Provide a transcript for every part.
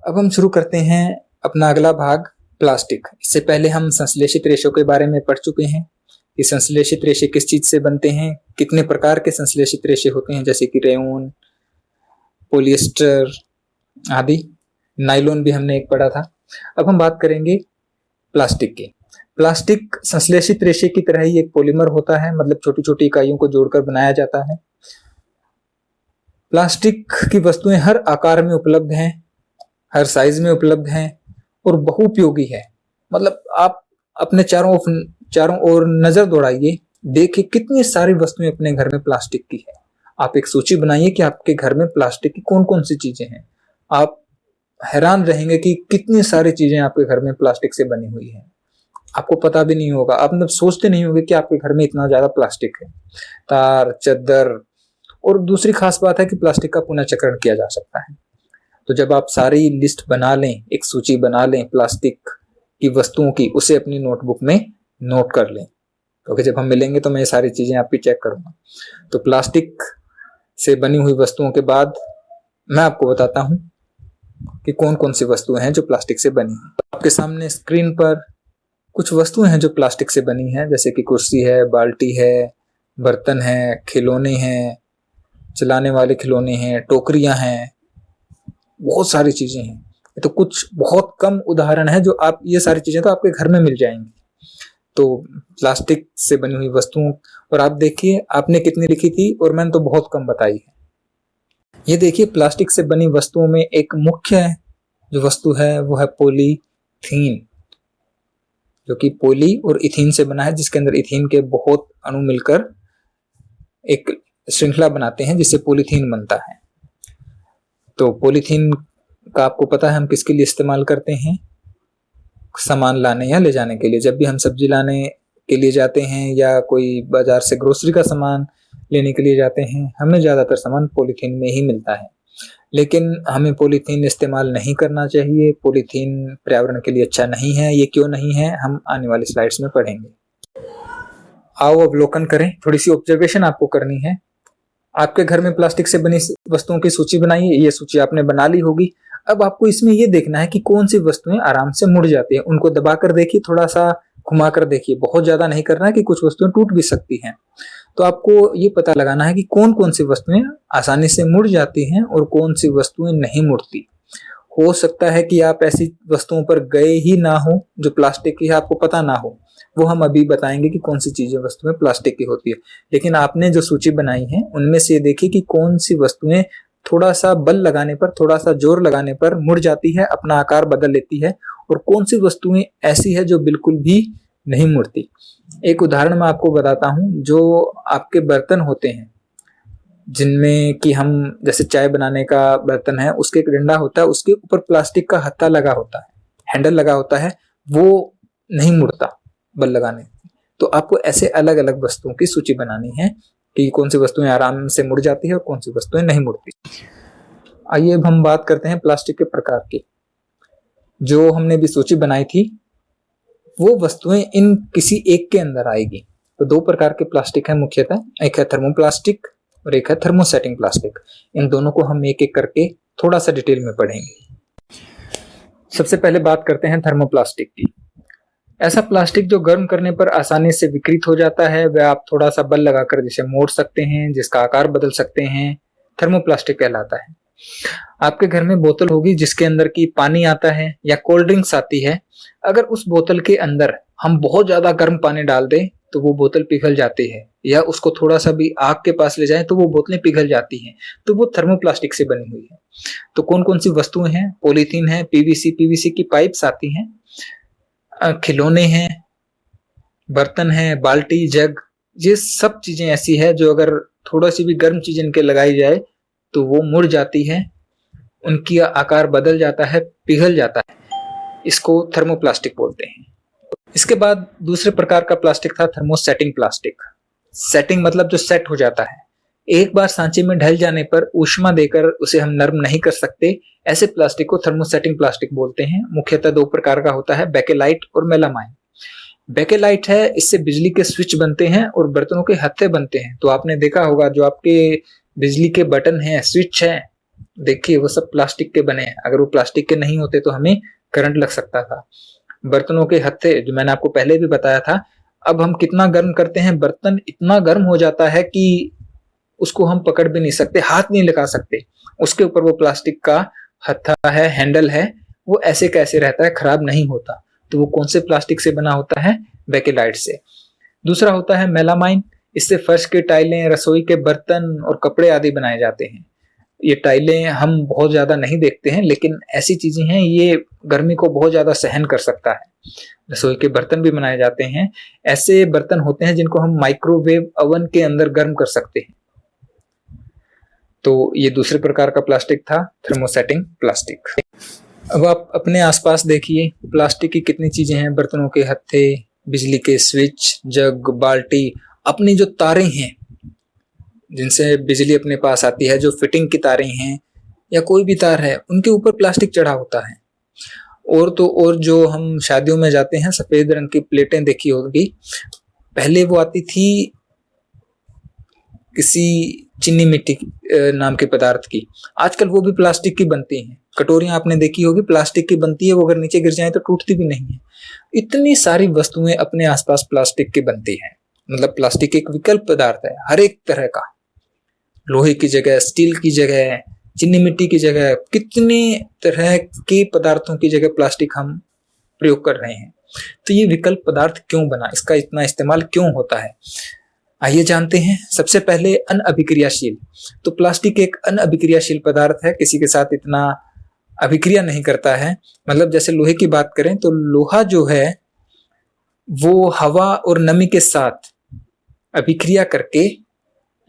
अब हम शुरू करते हैं अपना अगला भाग, प्लास्टिक। इससे पहले हम संश्लेषित रेशों के बारे में पढ़ चुके हैं कि संश्लेषित रेशे किस चीज से बनते हैं, कितने प्रकार के संश्लेषित रेशे होते हैं, जैसे कि रेयन, पॉलिएस्टर आदि। नायलॉन भी हमने एक पढ़ा था। अब हम बात करेंगे प्लास्टिक की। प्लास्टिक संश्लेषित रेशे की तरह ही एक पॉलीमर होता है, मतलब छोटी छोटी इकाइयों को जोड़कर बनाया जाता है। प्लास्टिक की वस्तुएं हर आकार में उपलब्ध हैं, हर साइज में उपलब्ध हैं और बहुउपयोगी है। मतलब आप अपने चारों ओर नजर दौड़ाइए, देखिए कितनी सारी वस्तुएं अपने घर में प्लास्टिक की है। आप एक सूची बनाइए कि आपके घर में प्लास्टिक की कौन कौन सी चीजें हैं। आप हैरान रहेंगे कि कितनी सारी चीजें आपके घर में प्लास्टिक से बनी हुई है। आपको पता भी नहीं होगा, आप मतलब सोचते नहीं होंगे कि आपके घर में इतना ज्यादा प्लास्टिक है। तार, चद्दर, और दूसरी खास बात है कि प्लास्टिक का पुनर्चक्रण किया जा सकता है। तो जब आप सारी लिस्ट बना लें, एक सूची बना लें प्लास्टिक की वस्तुओं की, उसे अपनी नोटबुक में नोट कर लें, क्योंकि जब हम मिलेंगे तो मैं ये सारी चीजें आपकी चेक करूंगा। तो प्लास्टिक से बनी हुई वस्तुओं के बाद मैं आपको बताता हूं कि कौन कौन सी वस्तुएं हैं जो प्लास्टिक से बनी हैं। आपके सामने स्क्रीन पर कुछ वस्तुएं हैं जो प्लास्टिक से बनी हैं, जैसे कि कुर्सी है, बाल्टी है, बर्तन है, खिलौने हैं, चलाने वाले खिलौने हैं, टोकरियां हैं, बहुत सारी चीजें हैं। तो कुछ बहुत कम उदाहरण है जो आप, ये सारी चीजें तो आपके घर में मिल जाएंगी। तो प्लास्टिक से बनी हुई वस्तुओं, और आप देखिए आपने कितनी लिखी थी और मैंने तो बहुत कम बताई है। ये देखिए प्लास्टिक से बनी वस्तुओं में एक मुख्य जो वस्तु है वो है पॉलीथीन, जो कि पॉली और इथीन से बना है, जिसके अंदर इथीन के बहुत अणु मिलकर एक श्रृंखला बनाते हैं जिससे पॉलीथीन बनता है। तो पॉलीथीन का आपको पता है हम किसके लिए इस्तेमाल करते हैं? सामान लाने या ले जाने के लिए। जब भी हम सब्जी लाने के लिए जाते हैं या कोई बाजार से ग्रोसरी का सामान लेने के लिए जाते हैं, हमें ज्यादातर सामान पॉलीथीन में ही मिलता है। लेकिन हमें पॉलीथीन इस्तेमाल नहीं करना चाहिए। पॉलीथीन पर्यावरण के लिए अच्छा नहीं है। ये क्यों नहीं है, हम आने वाली स्लाइड्स में पढ़ेंगे। आओ अवलोकन करें, थोड़ी सी ऑब्जर्वेशन आपको करनी है। आपके घर में प्लास्टिक से बनी वस्तुओं की सूची बनाइए। ये सूची आपने बना ली होगी। अब आपको इसमें ये देखना है कि कौन सी वस्तुएं आराम से मुड़ जाती है। उनको दबाकर देखिए, थोड़ा सा घुमाकर देखिए, बहुत ज्यादा नहीं करना है कि कुछ वस्तुएं टूट भी सकती हैं। तो आपको ये पता लगाना है कि कौन कौन सी वस्तुएं आसानी से मुड़ जाती हैं और कौन सी वस्तुएं नहीं मुड़ती। हो सकता है कि आप ऐसी वस्तुओं पर गए ही ना हो जो प्लास्टिक की है, आपको पता ना हो। वो हम अभी बताएंगे कि कौन सी चीजें वस्तुएं प्लास्टिक की होती है। लेकिन आपने जो सूची बनाई है उनमें से देखिए कि कौन सी वस्तुएं थोड़ा सा बल लगाने पर, थोड़ा सा जोर लगाने पर मुड़ जाती है, अपना आकार बदल लेती है, और कौन सी वस्तुएं ऐसी है जो बिल्कुल भी नहीं मुड़ती। एक उदाहरण मैं आपको बताता हूं। जो आपके बर्तन होते हैं जिनमें कि हम, जैसे चाय बनाने का बर्तन है, उसके एक डंडा होता है, उसके ऊपर प्लास्टिक का हत्था लगा होता है, हैंडल लगा होता है, वो नहीं मुड़ता बल लगाने। तो आपको ऐसे अलग अलग वस्तुओं की सूची बनानी है कि कौन सी वस्तुएं आराम से मुड़ जाती है और कौन सी वस्तुएं नहीं मुड़ती। आइए अब हम बात करते हैं प्लास्टिक के प्रकार की। जो हमने भी सूची बनाई थी वो वस्तुएं इन किसी एक के अंदर आएगी। तो दो प्रकार के प्लास्टिक है मुख्यतः, एक है थर्मोप्लास्टिक और एक है थर्मोसेटिंग प्लास्टिक। इन दोनों को हम एक एक करके थोड़ा सा डिटेल में पढ़ेंगे। सबसे पहले बात करते हैं थर्मोप्लास्टिक की। ऐसा प्लास्टिक जो गर्म करने पर आसानी से विकृत हो जाता है, वह आप थोड़ा सा बल लगाकर जिसे मोड़ सकते हैं, जिसका आकार बदल सकते हैं, थर्मोप्लास्टिक कहलाता है। आपके घर में बोतल होगी जिसके अंदर की पानी आता है या कोल्ड ड्रिंक्स आती है। अगर उस बोतल के अंदर हम बहुत ज्यादा गर्म पानी डाल दें तो वो बोतल पिघल जाती है, या उसको थोड़ा सा भी आग के पास ले जाएं तो वो बोतलें पिघल जाती हैं। तो वो थर्मोप्लास्टिक से बनी हुई है। तो कौन कौन सी वस्तुएं हैं? पॉलीथीन है, पीवीसी की पाइप्स आती हैं, खिलौने हैं, बर्तन है, बाल्टी, जग। ये सब चीजें ऐसी है जो अगर थोड़ा सी भी गर्म चीज इनके लगाई जाए तो वो मुड़ जाती है, उनकी आकार बदल जाता है, पिघल जाता है। इसको थर्मोप्लास्टिक बोलते हैं। इसके बाद दूसरे प्रकार का प्लास्टिक था थर्मोसेटिंग प्लास्टिक। सेटिंग मतलब जो सेट हो जाता है। एक बार सांचे में ढल जाने पर ऊष्मा देकर उसे हम नरम नहीं कर सकते। ऐसे प्लास्टिक को थर्मोसेटिंग प्लास्टिक बोलते हैं। मुख्यतः दो प्रकार का होता है, बेकेलाइट और मेलामाइन। बेकेलाइट है, इससे बिजली के स्विच बनते हैं और बर्तनों के हत्थे बनते हैं। तो आपने देखा होगा जो आपके बिजली के बटन हैं, स्विच है, देखिए वो सब प्लास्टिक के बने हैं, अगर वो प्लास्टिक के नहीं होते तो हमें करंट लग सकता था। बर्तनों के हत्थे जो मैंने आपको पहले भी बताया था, अब हम कितना गर्म करते हैं, बर्तन इतना गर्म हो जाता है कि उसको हम पकड़ भी नहीं सकते, हाथ नहीं लगा सकते। उसके ऊपर वो प्लास्टिक का हत्था है, हैंडल है, वो ऐसे कैसे रहता है, खराब नहीं होता। तो वो कौन से प्लास्टिक से बना होता है? बेकेलाइट से। दूसरा होता है मेलामाइन, इससे फर्श के टाइलें, रसोई के बर्तन और कपड़े आदि बनाए जाते हैं। ये टाइलें हम बहुत ज्यादा नहीं देखते हैं, लेकिन ऐसी चीजें हैं ये गर्मी को बहुत ज्यादा सहन कर सकता है। रसोई के बर्तन भी बनाए जाते हैं, ऐसे बर्तन होते हैं जिनको हम माइक्रोवेव ओवन के अंदर गर्म कर सकते हैं। तो ये दूसरे प्रकार का प्लास्टिक था, थर्मोसेटिंग प्लास्टिक। अब आप अपने आसपास देखिए, प्लास्टिक की कितनी चीजें हैं, बर्तनों के हत्थे, बिजली के स्विच, जग, बाल्टी, अपनी जो तारें हैं जिनसे बिजली अपने पास आती है, जो फिटिंग की तारें हैं या कोई भी तार है, उनके ऊपर प्लास्टिक चढ़ा होता है। और तो और जो हम शादियों में जाते हैं, सफेद रंग की प्लेटें देखी होगी, पहले वो आती थी किसी चीनी मिट्टी नाम के पदार्थ की, आजकल वो भी प्लास्टिक की बनती हैं। कटोरियां आपने देखी होगी प्लास्टिक की बनती है, वो अगर नीचे गिर जाए तो टूटती भी नहीं है। इतनी सारी वस्तुएं अपने आसपास प्लास्टिक की बनती हैं। मतलब प्लास्टिक एक विकल्प पदार्थ है हर एक तरह का, लोहे की जगह, स्टील की जगह, चीनी मिट्टी की जगह, कितने तरह के पदार्थों की जगह प्लास्टिक हम प्रयोग कर रहे हैं। तो ये विकल्प पदार्थ क्यों बना, इसका इतना इस्तेमाल क्यों होता है, आइए जानते हैं। सबसे पहले अनअभिक्रियाशील। तो प्लास्टिक एक अनअभिक्रियाशील पदार्थ है, किसी के साथ इतना अभिक्रिया नहीं करता है। मतलब जैसे लोहे की बात करें तो लोहा जो है वो हवा और नमी के साथ अभिक्रिया करके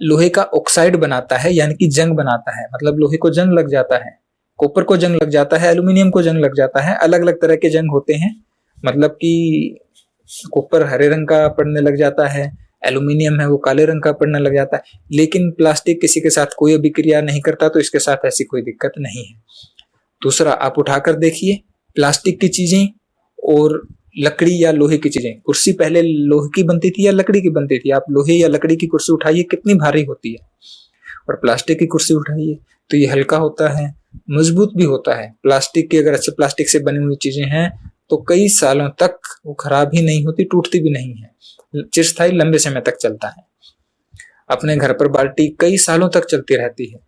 लोहे का ऑक्साइड बनाता है, यानी कि जंग बनाता है। मतलब लोहे को जंग लग जाता है, कॉपर को जंग लग जाता है, एल्यूमिनियम को जंग लग जाता है, अलग अलग तरह के जंग होते हैं। मतलब कि कॉपर हरे रंग का पड़ने लग जाता है, एल्यूमिनियम है वो काले रंग का पड़ने लग जाता है। लेकिन प्लास्टिक किसी के साथ कोई अभिक्रिया नहीं करता, तो इसके साथ ऐसी कोई दिक्कत नहीं है। दूसरा, आप उठाकर देखिए प्लास्टिक की चीजें और लकड़ी या लोहे की चीजें। कुर्सी पहले लोहे की बनती थी या लकड़ी की बनती थी? आप लोहे या लकड़ी की कुर्सी उठाइए, कितनी भारी होती है, और प्लास्टिक की कुर्सी उठाइए तो ये हल्का होता है, मजबूत भी होता है। प्लास्टिक की, अगर अच्छे प्लास्टिक से बनी हुई चीजें हैं तो कई सालों तक वो खराब ही नहीं होती, टूटती भी नहीं है, चिरस्थायी लंबे समय तक चलता है। अपने घर पर बाल्टी कई सालों तक चलती रहती है।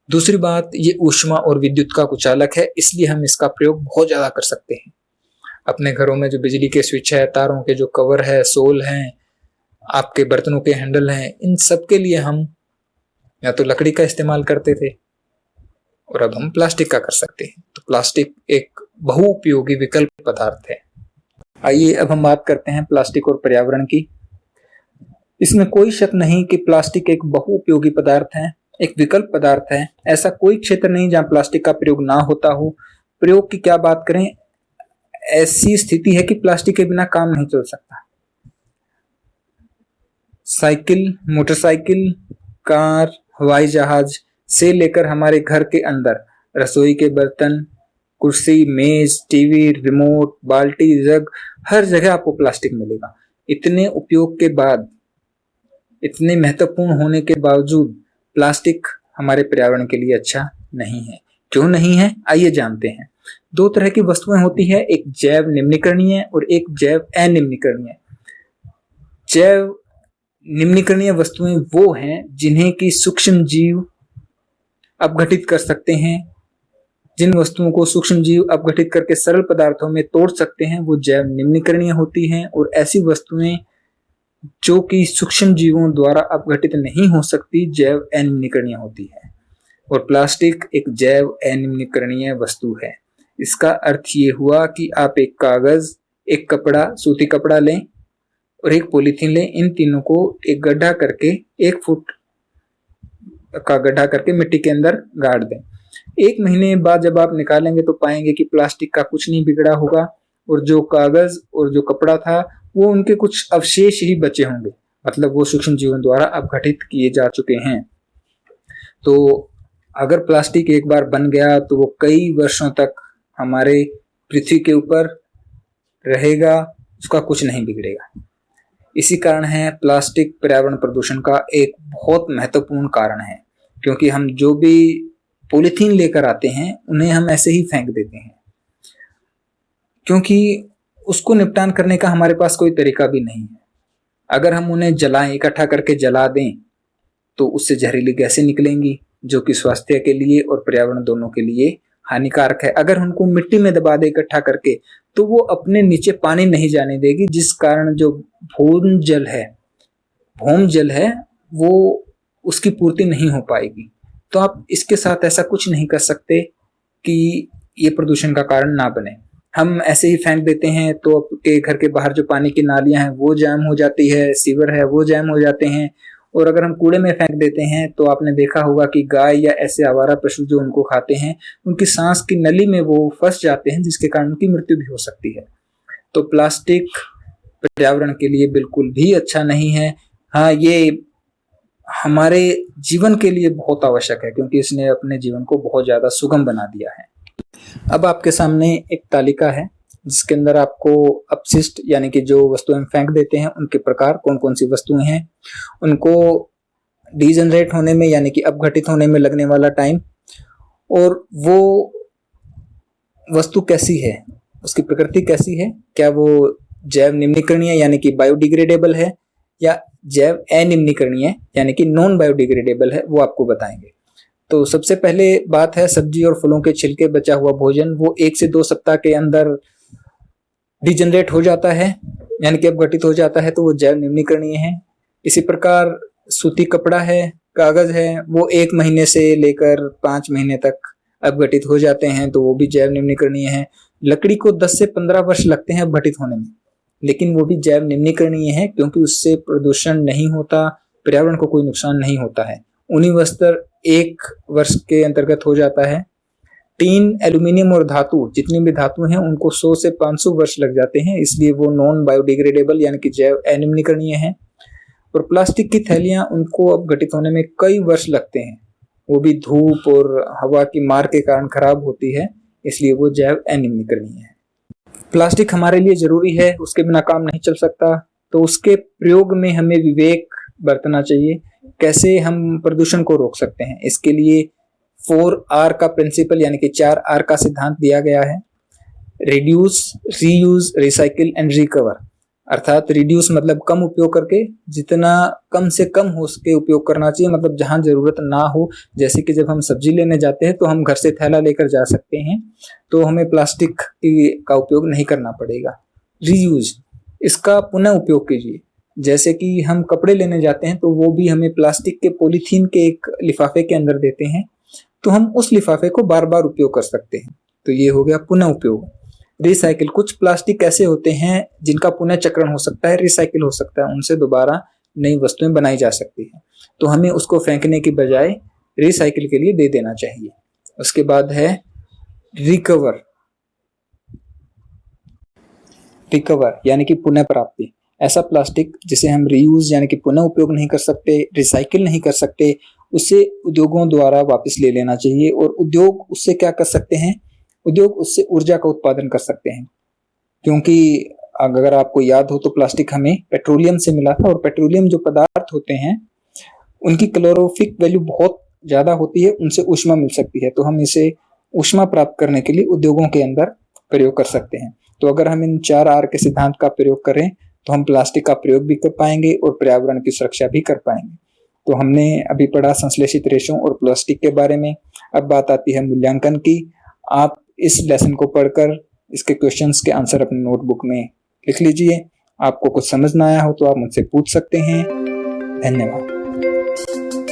दूसरी बात, ये ऊष्मा और विद्युत का कुचालक है, इसलिए हम इसका प्रयोग बहुत ज्यादा कर सकते हैं। अपने घरों में जो बिजली के स्विच है, तारों के जो कवर है, सोल हैं, आपके बर्तनों के हैंडल हैं, इन सब के लिए हम या तो लकड़ी का इस्तेमाल करते थे और अब हम प्लास्टिक का कर सकते हैं। तो प्लास्टिक एक बहुउपयोगी विकल्प पदार्थ है। आइए अब हम बात करते हैं प्लास्टिक और पर्यावरण की। इसमें कोई शक नहीं कि प्लास्टिक एक बहुउपयोगी पदार्थ है, एक विकल्प पदार्थ है। ऐसा कोई क्षेत्र नहीं जहां प्लास्टिक का प्रयोग ना होता हो। प्रयोग की क्या बात करें, ऐसी स्थिति है कि प्लास्टिक के बिना काम नहीं चल सकता। साइकिल, मोटरसाइकिल, कार, हवाई जहाज से लेकर हमारे घर के अंदर रसोई के बर्तन, कुर्सी, मेज, टीवी, रिमोट, बाल्टी, जग, हर जगह आपको प्लास्टिक मिलेगा। इतने उपयोग के बाद, इतने महत्वपूर्ण होने के बावजूद प्लास्टिक हमारे पर्यावरण के लिए अच्छा नहीं है। क्यों नहीं है, आइए जानते हैं। दो तरह की वस्तुएं होती है, एक जैव निम्नीकरणीय और एक जैव अनिम्नीकरणीय। जैव निम्नीकरणीय वस्तुएं वो हैं जिन्हें कि सूक्ष्म जीव अपघटित कर सकते हैं। जिन वस्तुओं को सूक्ष्म जीव अपघटित करके सरल पदार्थों में तोड़ सकते हैं वो जैव निम्नीकरणीय होती हैं, और ऐसी वस्तुएं जो कि सूक्ष्म जीवों द्वारा अपघटित नहीं हो सकती जैव अनिम्नीकरणीय होती है। और प्लास्टिक एक जैव अनिम्नीकरणीय वस्तु है। इसका अर्थ ये हुआ कि आप एक कागज, एक कपड़ा, सूती कपड़ा लें और एक पॉलीथीन लें, इन तीनों को एक गड्ढा करके, 1 फुट का गड्ढा करके मिट्टी के अंदर गाड़ दें। 1 महीने बाद जब आप निकालेंगे तो पाएंगे कि प्लास्टिक का कुछ नहीं बिगड़ा होगा, और जो कागज और जो कपड़ा था वो उनके कुछ अवशेष ही बचे होंगे। मतलब वो सूक्ष्म जीवों द्वारा अपघटित किए जा चुके हैं। तो अगर प्लास्टिक एक बार बन गया तो वो कई वर्षों तक हमारे पृथ्वी के ऊपर रहेगा, उसका कुछ नहीं बिगड़ेगा। इसी कारण है प्लास्टिक पर्यावरण प्रदूषण का एक बहुत महत्वपूर्ण कारण है, क्योंकि हम जो भी पॉलीथीन लेकर आते हैं उन्हें हम ऐसे ही फेंक देते हैं, क्योंकि उसको निपटान करने का हमारे पास कोई तरीका भी नहीं है। अगर हम उन्हें जलाएं, इकट्ठा करके जला दें, तो उससे जहरीली गैसें निकलेंगी जो कि स्वास्थ्य के लिए और पर्यावरण दोनों के लिए हानिकारक है। अगर उनको मिट्टी में दबा दे इकट्ठा करके, तो वो अपने नीचे पानी नहीं जाने देगी, जिस कारण जो भूम जल है वो उसकी पूर्ति नहीं हो पाएगी। तो आप इसके साथ ऐसा कुछ नहीं कर सकते कि ये प्रदूषण का कारण ना बने। हम ऐसे ही फेंक देते हैं तो आपके घर के बाहर जो पानी की नालियां हैं वो जैम हो जाती है, सीवर है वो जैम हो जाते हैं। और अगर हम कूड़े में फेंक देते हैं तो आपने देखा होगा कि गाय या ऐसे आवारा पशु जो उनको खाते हैं, उनकी सांस की नली में वो फंस जाते हैं, जिसके कारण उनकी मृत्यु भी हो सकती है। तो प्लास्टिक पर्यावरण के लिए बिल्कुल भी अच्छा नहीं है। हाँ, ये हमारे जीवन के लिए बहुत आवश्यक है, क्योंकि इसने अपने जीवन को बहुत ज्यादा सुगम बना दिया है। अब आपके सामने एक तालिका है जिसके अंदर आपको अपशिष्ट यानी कि जो वस्तुएं फेंक देते हैं उनके प्रकार, कौन कौन सी वस्तुएं हैं, उनको डीजनरेट होने में यानी कि अपघटित होने में लगने वाला टाइम, और वो वस्तु कैसी है, उसकी प्रकृति कैसी है, क्या वो जैव निम्नीकरणीय यानी कि बायोडिग्रेडेबल है या जैव अनिम्नीकरणीय यानी कि नॉन बायोडिग्रेडेबल है, वो आपको बताएंगे। तो सबसे पहले बात है, सब्जी और फलों के छिलके बचा हुआ भोजन वो 1 से 2 सप्ताह के अंदर डिजनरेट हो जाता है यानी कि अपघटित हो जाता है, तो वो जैव निम्नीकरणीय है। इसी प्रकार सूती कपड़ा है, कागज है, वो 1 महीने से लेकर 5 महीने तक अपघटित हो जाते हैं, तो वो भी जैव निम्नीकरणीय है। लकड़ी को 10 से 15 वर्ष लगते हैं अपघटित होने में, लेकिन वो भी जैव निम्नीकरणीय है, क्योंकि उससे प्रदूषण नहीं होता, पर्यावरण को कोई नुकसान नहीं होता है। ऊनी वस्त्र 1 वर्ष के अंतर्गत हो जाता है। टीन, एल्यूमिनियम और धातु, जितनी भी धातु हैं उनको 100 से 500 वर्ष लग जाते हैं, इसलिए वो नॉन बायोडिग्रेडेबल यानी कि जैव अनिम्नीकरणीय है। और प्लास्टिक की थैलियां, उनको अपघटित होने में कई वर्ष लगते हैं, वो भी धूप और हवा की मार के कारण खराब होती है, इसलिए वो जैव अनिम्नीकरणीय है। प्लास्टिक हमारे लिए जरूरी है, उसके बिना काम नहीं चल सकता, तो उसके प्रयोग में हमें विवेक बरतना चाहिए। कैसे हम प्रदूषण को रोक सकते हैं, इसके लिए 4R का प्रिंसिपल यानी कि 4R का सिद्धांत दिया गया है। Reduce, reuse, recycle and recover. अर्थात रिड्यूस मतलब कम उपयोग करके, जितना कम से कम हो सके उपयोग करना चाहिए, मतलब जहां जरूरत ना हो। जैसे कि जब हम सब्जी लेने जाते हैं तो हम घर से थैला लेकर जा सकते हैं, तो हमें प्लास्टिक का उपयोग नहीं करना पड़ेगा। रीयूज, इसका पुनः उपयोग कीजिए। जैसे कि हम कपड़े लेने जाते हैं तो वो भी हमें प्लास्टिक के पॉलीथीन के एक लिफाफे के अंदर देते हैं, तो हम उस लिफाफे को बार बार उपयोग कर सकते हैं, तो ये हो गया पुनः उपयोग। रिसाइकिल, कुछ प्लास्टिक ऐसे होते हैं जिनका पुनः चक्रण हो सकता है, रिसाइकिल हो सकता है, उनसे दोबारा नई वस्तुएं बनाई जा सकती हैं, तो हमें उसको फेंकने की बजाय रिसाइकिल के लिए दे देना चाहिए। उसके बाद है रिकवर। रिकवर यानी कि पुनः प्राप्ति। ऐसा प्लास्टिक जिसे हम रीयूज यानी कि पुनः उपयोग नहीं कर सकते, रिसाइकिल नहीं कर सकते, उसे उद्योगों द्वारा वापस ले लेना चाहिए। और उद्योग उससे क्या कर सकते हैं, उद्योग उससे ऊर्जा का उत्पादन कर सकते हैं, क्योंकि अगर आपको याद हो तो प्लास्टिक हमें पेट्रोलियम से मिला था, और पेट्रोलियम जो पदार्थ होते हैं उनकी कैलोरीफिक वैल्यू बहुत ज्यादा होती है, उनसे ऊष्मा मिल सकती है, तो हम इसे ऊष्मा प्राप्त करने के लिए उद्योगों के अंदर प्रयोग कर सकते हैं। तो अगर हम इन 4R के सिद्धांत का प्रयोग करें तो हम प्लास्टिक का प्रयोग भी कर पाएंगे और पर्यावरण की सुरक्षा भी कर पाएंगे। तो हमने अभी पढ़ा संश्लेषित रेशों और प्लास्टिक के बारे में। अब बात आती है मूल्यांकन की। आप इस लेसन को पढ़कर इसके क्वेश्चंस के आंसर अपने नोटबुक में लिख लीजिए। आपको कुछ समझ ना आया हो तो आप मुझसे पूछ सकते हैं। धन्यवाद।